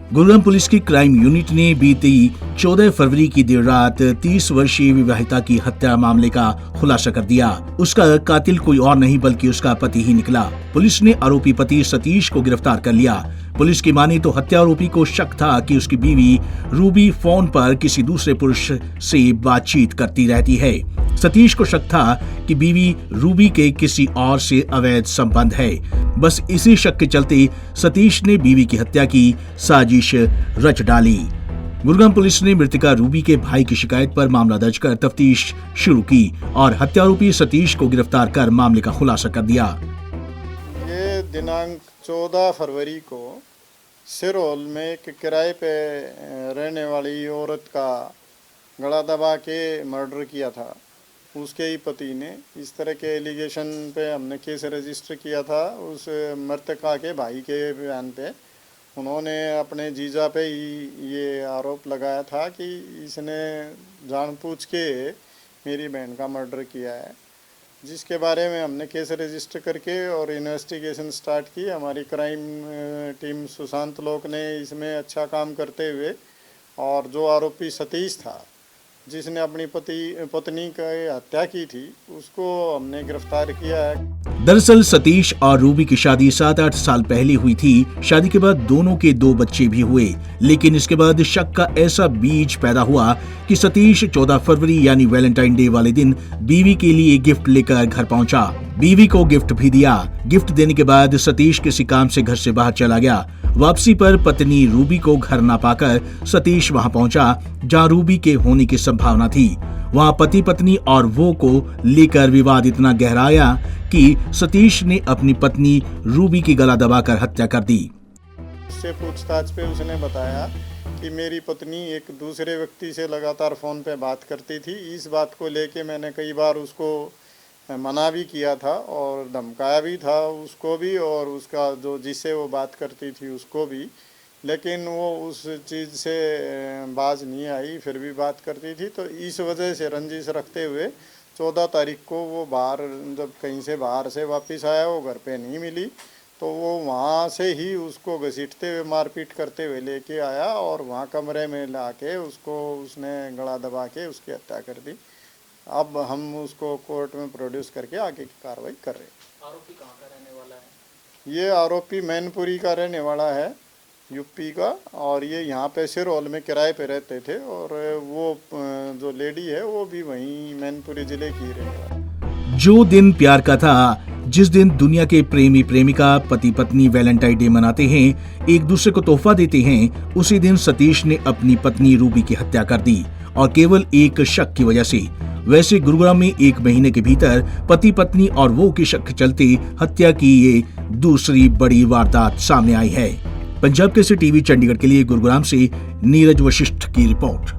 Gurugram police की crime unit ने बीती 14 फरवरी की देर रात 30 वर्षीय विवाहिता की हत्या मामले का खुलासा कर दिया। उसका कातिल कोई और नहीं बल्कि उसका पति ही निकला। पुलिस ने आरोपी पति सतीश को गिरफ्तार कर लिया। पुलिस की माने तो हत्या आरोपी को शक था कि उसकी बीवी रूबी फोन पर किसी दूसरे पुरुष से बातचीत करती रहती है। सतीश को शक था कि बीवी रूबी के किसी और से अवैध संबंध है। बस इसी शक के चलते सतीश ने बीवी की हत्या की साजिश रच डाली। गुरुग्राम पुलिस ने मृतका रूबी के भाई की शिकायत पर मामला दर्ज कर तफ्तीश शुरू की और हत्यारोपी सतीश को गिरफ्तार कर मामले का खुलासा कर दिया। ये दिनांक 14 फरवरी को सिरोल में एक किराए पे रहने वाली औरत का गला दबा के मर्डर किया था। उसके ही पति ने इस तरह के एलिगेशन पे हमने केस रजिस्टर किया था। उस मृतका के भाई के बयान पे उन्होंने अपने जीजा पे ही ये आरोप लगाया था कि इसने जानबूझ के मेरी बहन का मर्डर किया है, जिसके बारे में हमने केस रजिस्टर करके और इन्वेस्टिगेशन स्टार्ट की। हमारी क्राइम टीम सुशांत लोक ने इसमें अच्छा काम करते हुए और जो आरोपी सतीश था जिसने अपनी पत्नी की हत्या की थी उसको हमने गिरफ्तार किया है। दरअसल सतीश और रूबी की शादी 7-8 साल पहले हुई थी। शादी के बाद दोनों के 2 बच्चे भी हुए, लेकिन इसके बाद शक का ऐसा बीज पैदा हुआ कि सतीश 14 फरवरी यानी वैलेंटाइन डे वाले दिन बीवी के लिए गिफ्ट लेकर घर पहुंचा। बीवी को गिफ्ट भी दिया। गिफ्ट देने के बाद सतीश किसी काम से घर से बाहर चला गया। वापसी पर पत्नी रूबी को घर न पाकर सतीश वहां पहुंचा जहां रूबी के होने की संभावना थी। वहां पति पत्नी और वो को लेकर विवाद इतना गहराया कि सतीश ने अपनी पत्नी रूबी की गला दबाकर हत्या कर दी। उससे पूछताछ पे उसने बताया कि मेरी पत्नी एक दूसरे व्यक्ति से लगातार फोन पे बात करती थी। इस बात को लेके मैंने कई बार उसको मना भी किया था और धमकाया भी था उसको भी और उसका जो जिससे वो बात करती थी उसको भी, लेकिन वो उस चीज़ से बाज नहीं आई, फिर भी बात करती थी। तो इस वजह से रंजिश रखते हुए 14 तारीख को वो बाहर जब कहीं से बाहर से वापस आया, वो घर पे नहीं मिली, तो वो वहाँ से ही उसको घसीटते हुए मारपीट करते हुए लेके आया और वहाँ कमरे में ला के उसने गला दबा के उसकी हत्या कर दी। अब हम उसको कोर्ट में प्रोड्यूस करके आगे की कार्रवाई कर रहे हैं। आरोपी कहाँ का रहने वाला है? ये आरोपी मैनपुरी का रहने वाला है, यूपी का, और ये यहाँ पे सिरोल में किराए पे रहते थे और वो जो लेडी है वो भी वहीं मैनपुरी जिले की रहने वाली। जो दिन प्यार का था, जिस दिन दुनिया के प्रेमी प्रेमिका पति पत्नी वैलेंटाइन डे मनाते हैं, एक दूसरे को तोहफा देते हैं, उसी दिन सतीश ने अपनी पत्नी रूबी की हत्या कर दी और केवल एक शक की वजह से। वैसे गुरुग्राम में 1 महीने के भीतर पति पत्नी और वो के शक के चलते हत्या की ये दूसरी बड़ी वारदात सामने आई है। पंजाब केसरी टीवी चंडीगढ़ के लिए गुरुग्राम से नीरज वशिष्ठ की रिपोर्ट।